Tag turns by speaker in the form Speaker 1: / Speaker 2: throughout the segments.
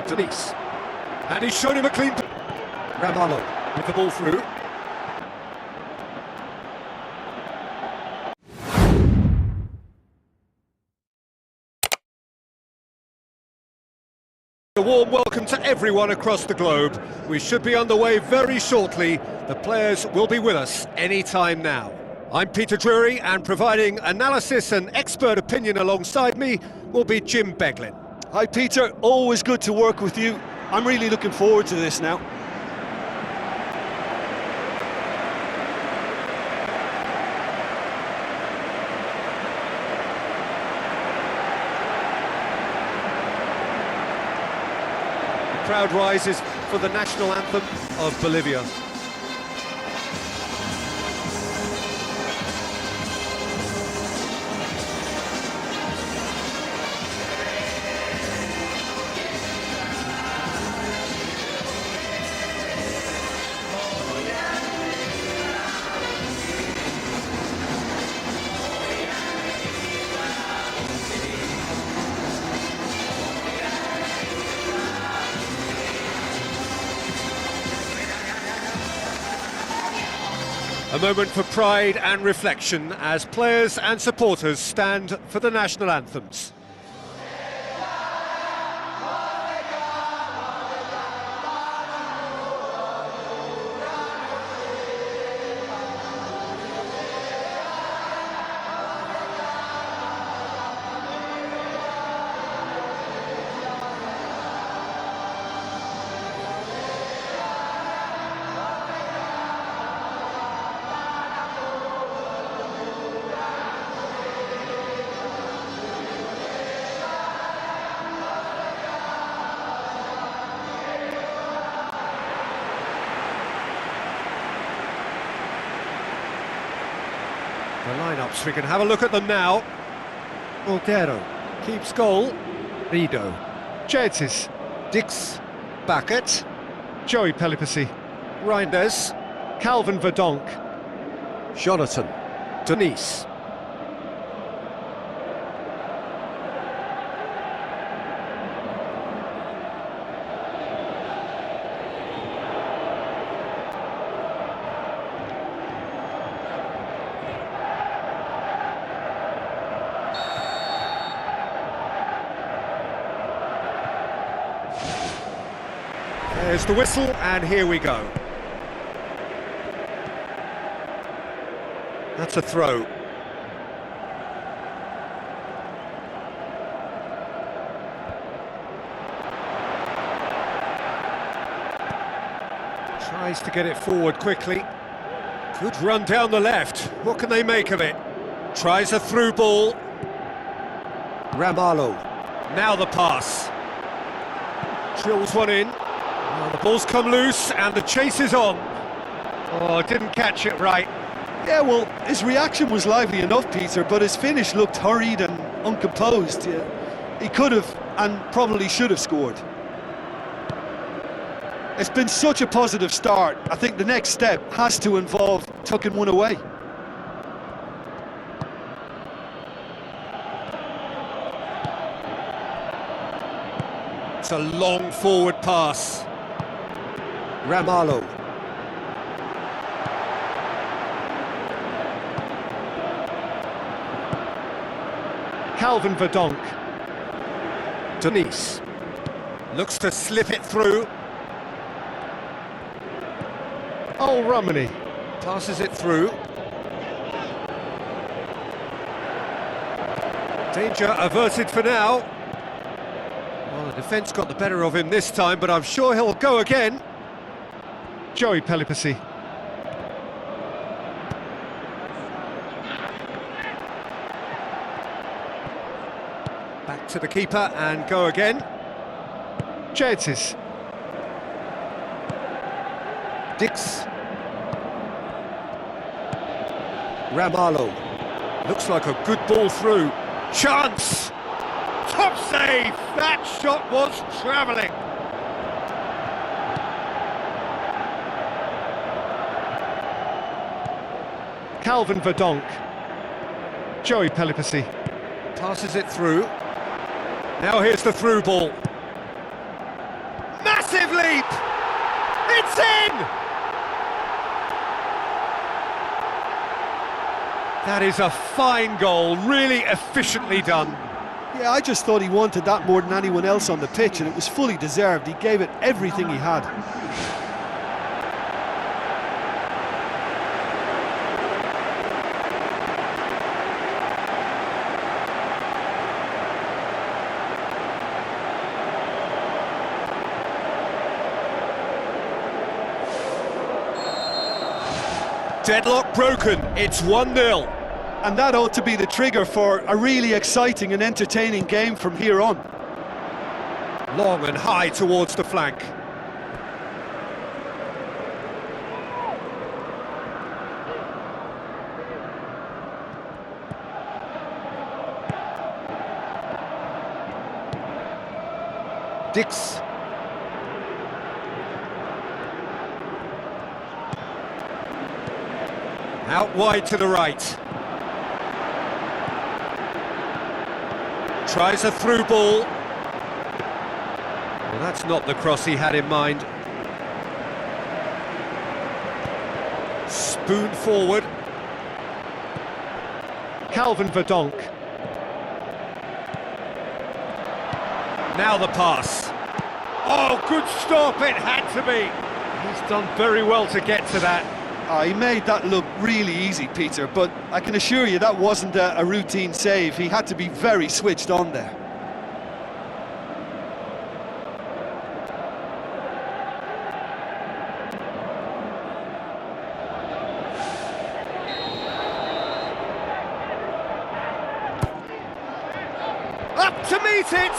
Speaker 1: Denise. And he's shown him a clean... Ramallo with the ball through. A warm welcome to everyone across the globe. We should be underway very shortly. The players will be with us any time now. I'm Peter Drury, and providing analysis and expert opinion alongside me will be Jim Beglin.
Speaker 2: Hi Peter, always good to work with you. I'm really looking forward to this now.
Speaker 1: The crowd rises for the national anthem of Bolivia. A moment for pride and reflection as players and supporters stand for the national anthems. The lineups, we can have a look at them now. Montero keeps goal. Rido.
Speaker 3: Jaitis,
Speaker 1: Dix.
Speaker 3: Bangkit, Joey Pelipasi,
Speaker 1: Reinders.
Speaker 3: Calvin Verdonk,
Speaker 1: Jonathan. Denise. There's the whistle, and here we go. That's a throw. Tries to get it forward quickly. Good run down the left. What can they make of it? Tries a through ball. Ramallo. Now the pass. Drills one in. Oh, the ball's come loose and the chase is on. Oh, didn't catch it right.
Speaker 2: Yeah, well, his reaction was lively enough, Peter, but his finish looked hurried and uncomposed. Yeah. He could have and probably should have scored. It's been such a positive start. I think the next step has to involve tucking one away.
Speaker 1: It's a long forward pass. Ramallo.
Speaker 3: Calvin Verdonk,
Speaker 1: Denise. Looks to slip it through.
Speaker 3: Ol Romani,
Speaker 1: Passes it through. Danger averted for now. Well, the defence got the better of him this time, but I'm sure he'll go again.
Speaker 3: Joey Pelipasi,
Speaker 1: Back to the keeper and go again.
Speaker 3: Jaitis,
Speaker 1: Dix. Ramallo. Looks like a good ball through. Chance! Top save! That shot was travelling.
Speaker 3: Calvin Verdonk, Joey Pelipasi,
Speaker 1: Passes it through. Now here's the through ball. massive leap! It's in! That is a fine goal, really efficiently done.
Speaker 2: Yeah, I just thought he wanted that more than anyone else on the pitch, and it was fully deserved. He gave it everything he had.
Speaker 1: Deadlock broken, it's 1-0.
Speaker 2: And that ought to be the trigger for a really exciting and entertaining game from here on.
Speaker 1: Long and high towards the flank. Dix. Out wide to the right. Tries a through ball. Well, that's not the cross he had in mind. Spoon forward.
Speaker 3: Calvin Verdonk.
Speaker 1: Now the pass. Oh, good stop, it had to be. He's done very well to get to that.
Speaker 2: He made that look really easy, Peter, but I can assure you that wasn't a routine save. He had to be very switched on there.
Speaker 1: Up to meet it!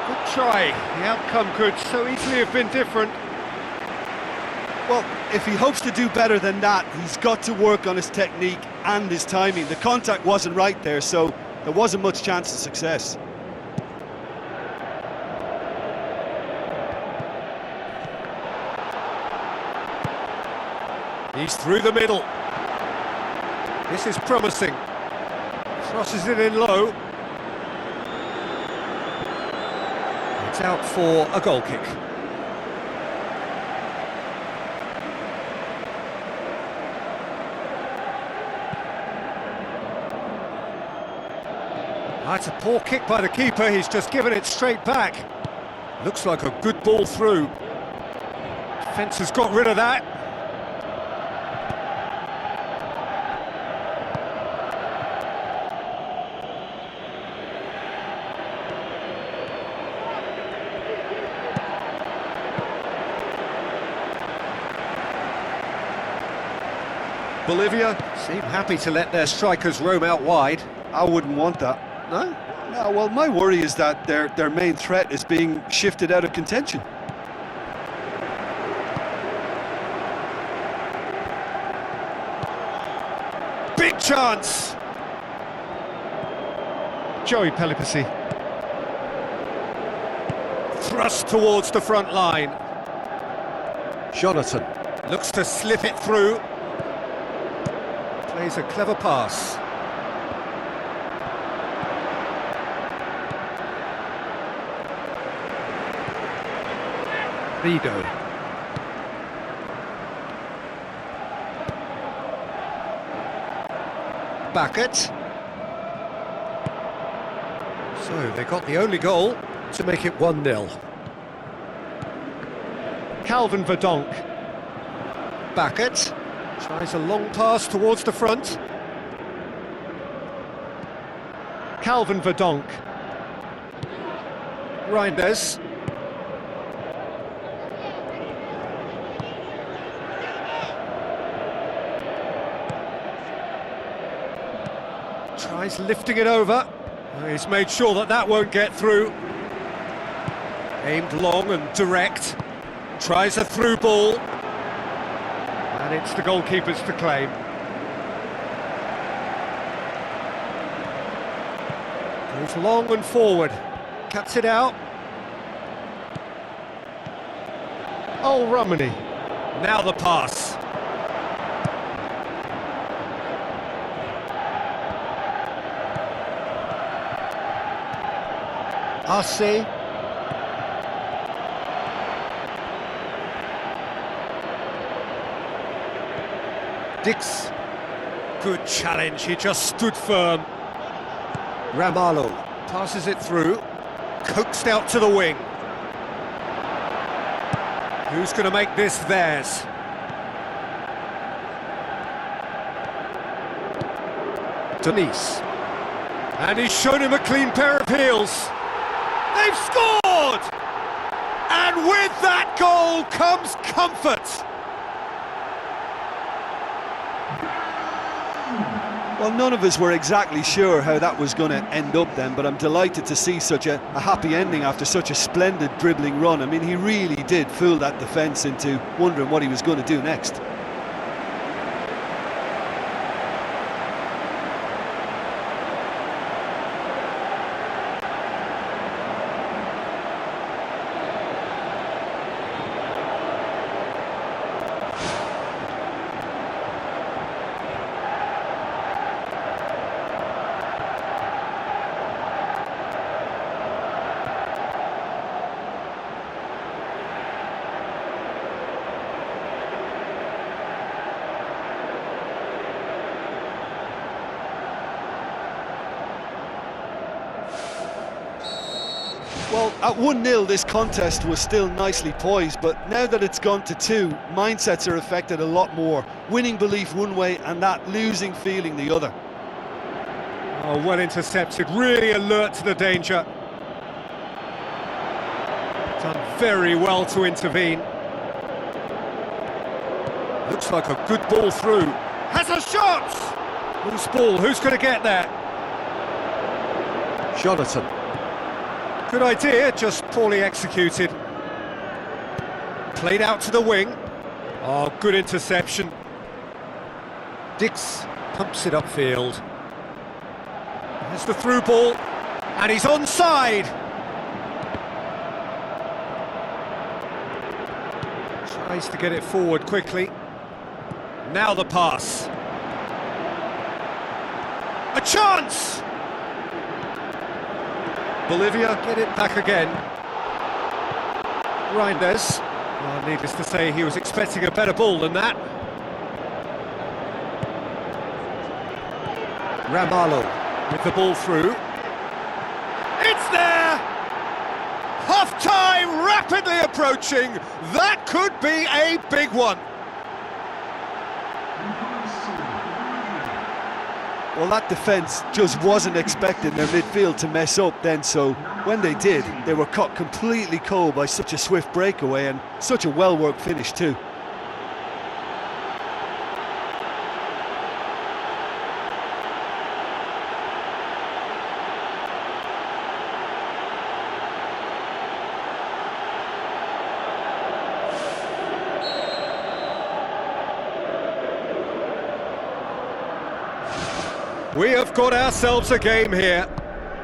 Speaker 1: Good try. The outcome could so easily have been different.
Speaker 2: Well, if he hopes to do better than that, he's got to work on his technique and his timing. The contact wasn't right there, so there wasn't much chance of success.
Speaker 1: He's through the middle. This is promising. Crosses it in low. It's out for a goal kick. That's a poor kick by the keeper, he's just given it straight back. Looks like a good ball through. Defence has got rid of that. Bolivia seem happy to let their strikers roam out wide.
Speaker 2: I wouldn't want that.
Speaker 1: No?
Speaker 2: No, well, my worry is that their main threat is being shifted out of contention.
Speaker 1: Big chance!
Speaker 3: Joey Pelipasi.
Speaker 1: Thrust towards the front line. Jonathan looks to slip it through. Plays a clever pass. Vigo. Bangkit. So they got the only goal to make it 1-0.
Speaker 3: Calvin Verdonk.
Speaker 1: Bangkit tries a long pass towards the front.
Speaker 3: Calvin Verdonk.
Speaker 1: Reinders. Tries lifting it over. He's made sure that that won't get through. Aimed long and direct. Tries a through ball. And it's the goalkeepers to claim. Goes long and forward. Cuts it out.
Speaker 3: Oh, Romani.
Speaker 1: Now the pass. Arce. Dix. Good challenge, he just stood firm. Ramalho passes it through, coaxed out to the wing. Who's going to make this theirs? Denise. And he's shown him a clean pair of heels. They've scored! And with that goal comes comfort.
Speaker 2: Well, none of us were exactly sure how that was going to end up then, but I'm delighted to see such a happy ending after such a splendid dribbling run. I mean, he really did fool that defence into wondering what he was going to do next. Well, at 1-0 this contest was still nicely poised, but now that it's gone to 2, mindsets are affected a lot more. Winning belief one way and that losing feeling the other.
Speaker 1: Oh, well intercepted, really alert to the danger. Done very well to intervene. Looks like a good ball through. Has a shot! Loose ball, who's going to get there? Jonathan. Good idea, just poorly executed. Played out to the wing. Oh, good interception. Dix pumps it upfield. There's the through ball, and he's onside. Tries to get it forward quickly. Now the pass. A chance! Bolivia get it back again. Reinders. Well, needless to say, he was expecting a better ball than that. Ramalho with the ball through. It's there! Half-time rapidly approaching. That could be a big one.
Speaker 2: Well, that defence just wasn't expecting their midfield to mess up then, so when they did, they were caught completely cold by such a swift breakaway and such a well-worked finish too.
Speaker 1: We have got ourselves a game here.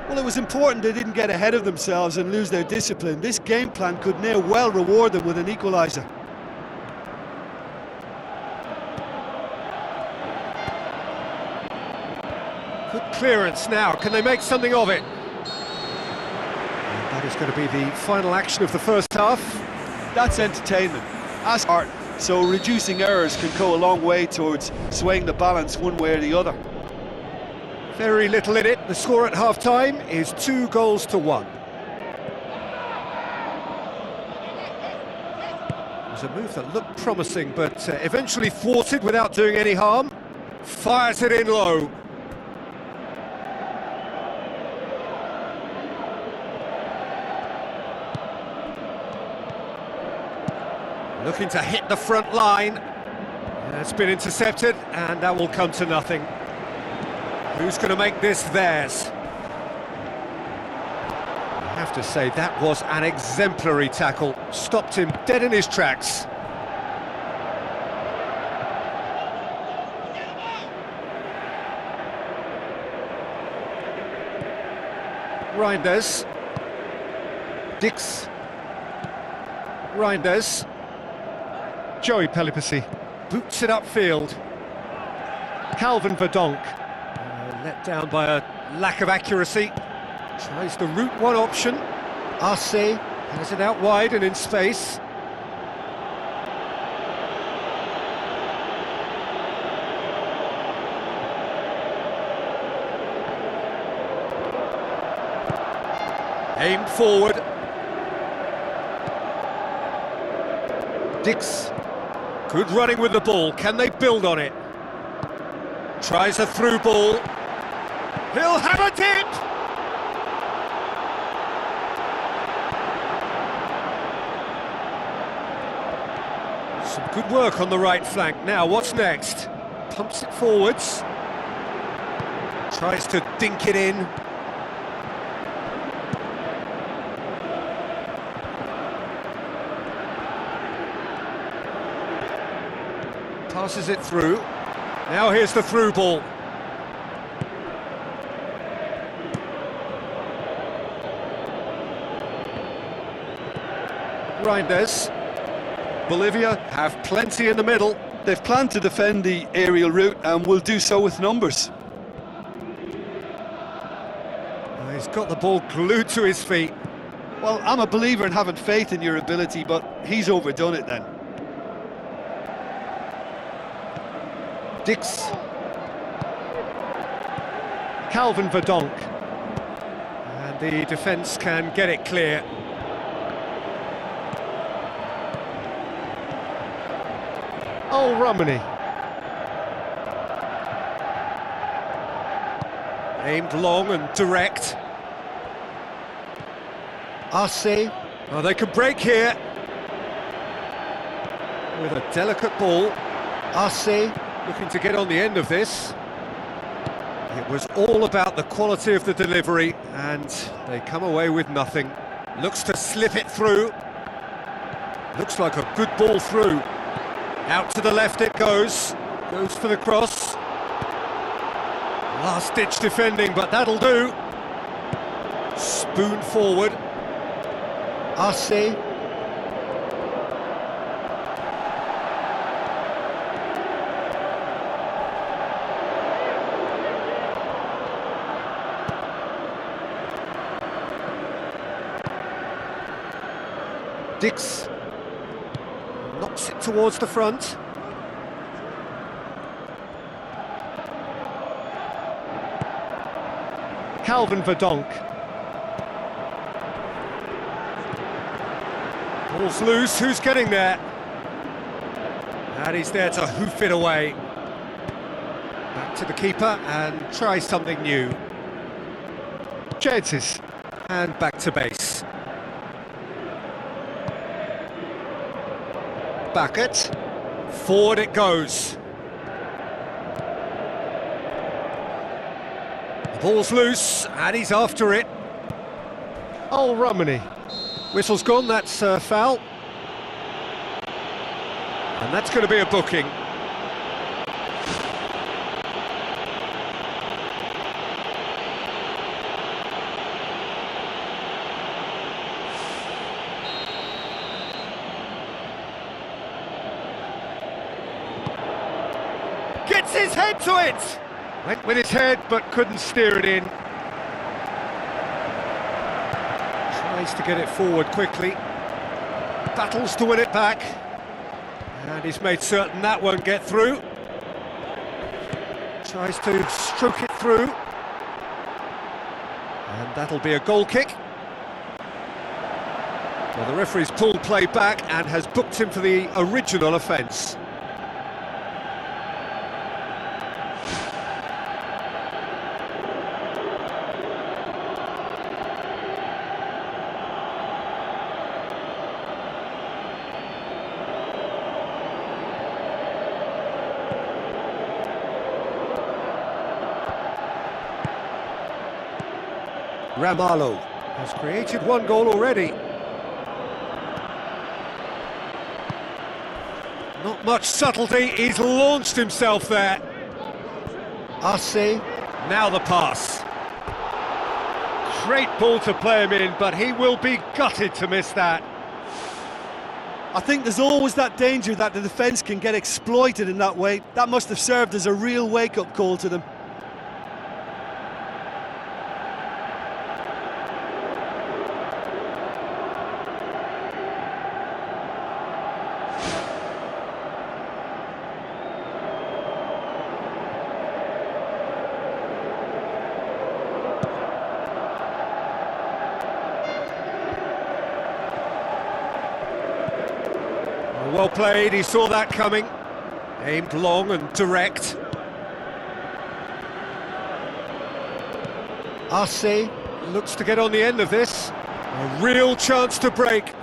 Speaker 2: Well, it was important they didn't get ahead of themselves and lose their discipline. This game plan could now well reward them with an equaliser.
Speaker 1: Good clearance now, can they make something of it? That is going to be the final action of the first half.
Speaker 2: That's entertainment, as art, so reducing errors can go a long way towards swaying the balance one way or the other.
Speaker 1: Very little in it. The score at half-time is 2-1. It was a move that looked promising, but eventually thwarted without doing any harm. Fires it in low. Looking to hit the front line. That's been intercepted, and that will come to nothing. Who's going to make this theirs? I have to say, that was an exemplary tackle. Stopped him dead in his tracks. Reinders. Dix. Reinders.
Speaker 3: Joey Pelipasi.
Speaker 1: Boots it upfield.
Speaker 3: Calvin Verdonk.
Speaker 1: Let down by a lack of accuracy. Tries the route one option. Arce has it out wide and in space. Aimed forward. Dix. Good running with the ball. Can they build on it? Tries a through ball. He'll have a dip! Some good work on the right flank. Now, what's next? Pumps it forwards. Tries to dink it in. Passes it through. Now here's the through ball. Reinders. Bolivia have plenty in the middle.
Speaker 2: They've planned to defend the aerial route and will do so with numbers.
Speaker 1: He's got the ball glued to his feet.
Speaker 2: Well, I'm a believer in having faith in your ability, but he's overdone it then.
Speaker 1: Dix.
Speaker 3: Calvin Verdonk.
Speaker 1: And the defence can get it clear.
Speaker 3: Oh, Romani.
Speaker 1: Aimed long and direct. RC. Oh, they can break here. With a delicate ball. RC looking to get on the end of this. It was all about the quality of the delivery, and they come away with nothing. Looks to slip it through. Looks like a good ball through. Out to the left it goes. Goes for the cross. Last-ditch defending, but that'll do. Spoon forward. RC. Dix knocks it towards the front.
Speaker 3: Calvin Verdonk.
Speaker 1: Ball's loose, who's getting there? And he's there to hoof it away. Back to the keeper and try something new.
Speaker 3: Jedis.
Speaker 1: And back to base. Bangkit. Forward it goes. The ball's loose, and he's after it.
Speaker 3: Oh, Romani.
Speaker 1: Whistle's gone, that's a foul. And that's going to be a booking. Gets his head to it! Went with his head, but couldn't steer it in. Tries to get it forward quickly. Battles to win it back. And he's made certain that won't get through. Tries to stroke it through. And that'll be a goal kick. Well, the referee's pulled play back and has booked him for the original offence. Ramalho has created one goal already. Not much subtlety, he's launched himself there. RC, now the pass. Great ball to play him in, but he will be gutted to miss that.
Speaker 2: I think there's always that danger that the defence can get exploited in that way. That must have served as a real wake-up call to them.
Speaker 1: Well played, he saw that coming. Aimed long and direct. Arce looks to get on the end of this. A real chance to break.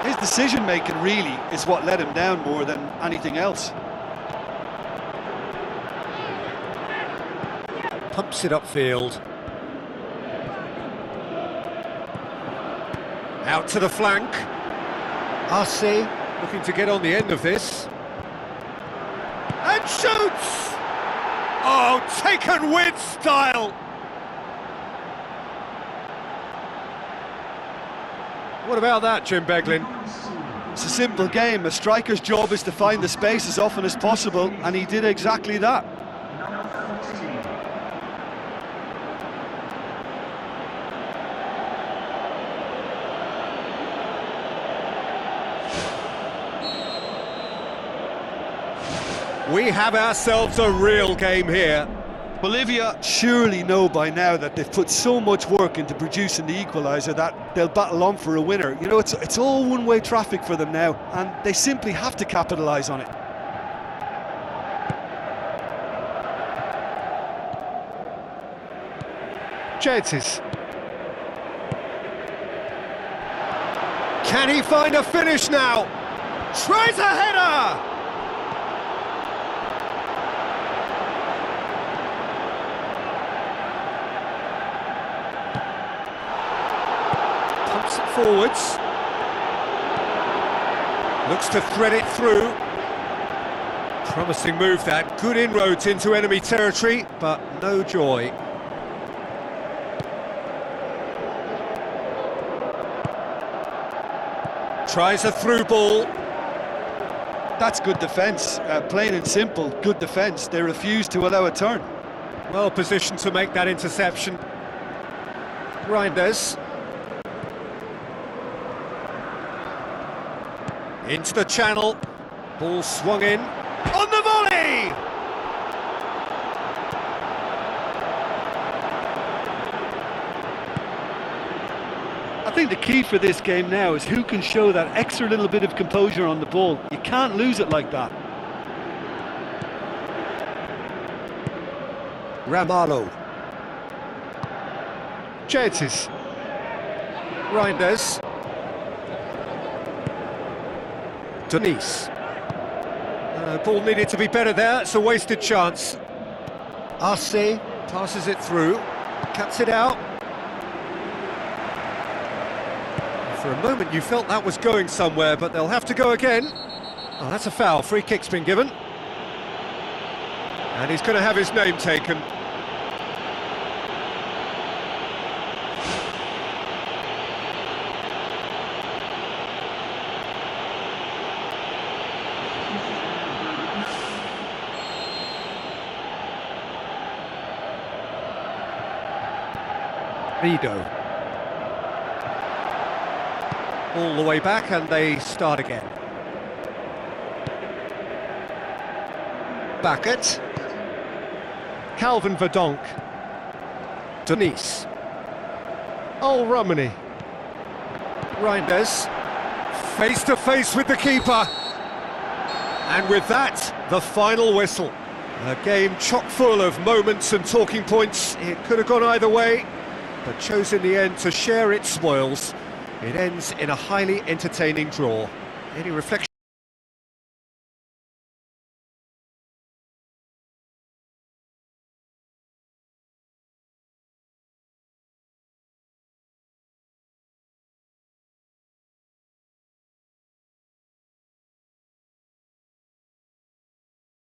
Speaker 2: His decision-making really is what let him down more than anything else.
Speaker 1: Pumps it upfield. Out to the flank. Arce looking to get on the end of this. And shoots! Oh, taken with style! What about that, Jim Beglin?
Speaker 2: It's a simple game. A striker's job is to find the space as often as possible, and he did exactly that.
Speaker 1: We have ourselves a real game here.
Speaker 2: Bolivia surely know by now that they've put so much work into producing the equaliser that they'll battle on for a winner. You know, it's all one-way traffic for them now, and they simply have to capitalise on it.
Speaker 3: Chances.
Speaker 1: Can he find a finish now? Tries a header! Pumps it forwards. Looks to thread it through. Promising move that. Good inroads into enemy territory, but no joy. Tries a through ball.
Speaker 2: That's good defence, plain and simple, good defence. They refuse to allow a turn.
Speaker 1: Well positioned to make that interception. Reinders. Into the channel. Ball swung in. On the volley!
Speaker 2: I think the key for this game now is who can show that extra little bit of composure on the ball. You can't lose it like that.
Speaker 1: Ramalho.
Speaker 3: Chances.
Speaker 1: Reinders. Denise. Ball needed to be better there, it's a wasted chance. Arce passes it through, cuts it out. For a moment you felt that was going somewhere, but they'll have to go again. Oh, that's a foul, free kick's been given. And he's going to have his name taken. Vido. All the way back and they start again. Bangkit.
Speaker 3: Calvin Verdonk.
Speaker 1: Denise.
Speaker 3: Oh, Romani.
Speaker 1: Reinders. Face to face with the keeper. And with that, the final whistle. A game chock full of moments and talking points. It could have gone either way, but chose in the end to share its spoils. It ends in a highly entertaining draw. Any reflection?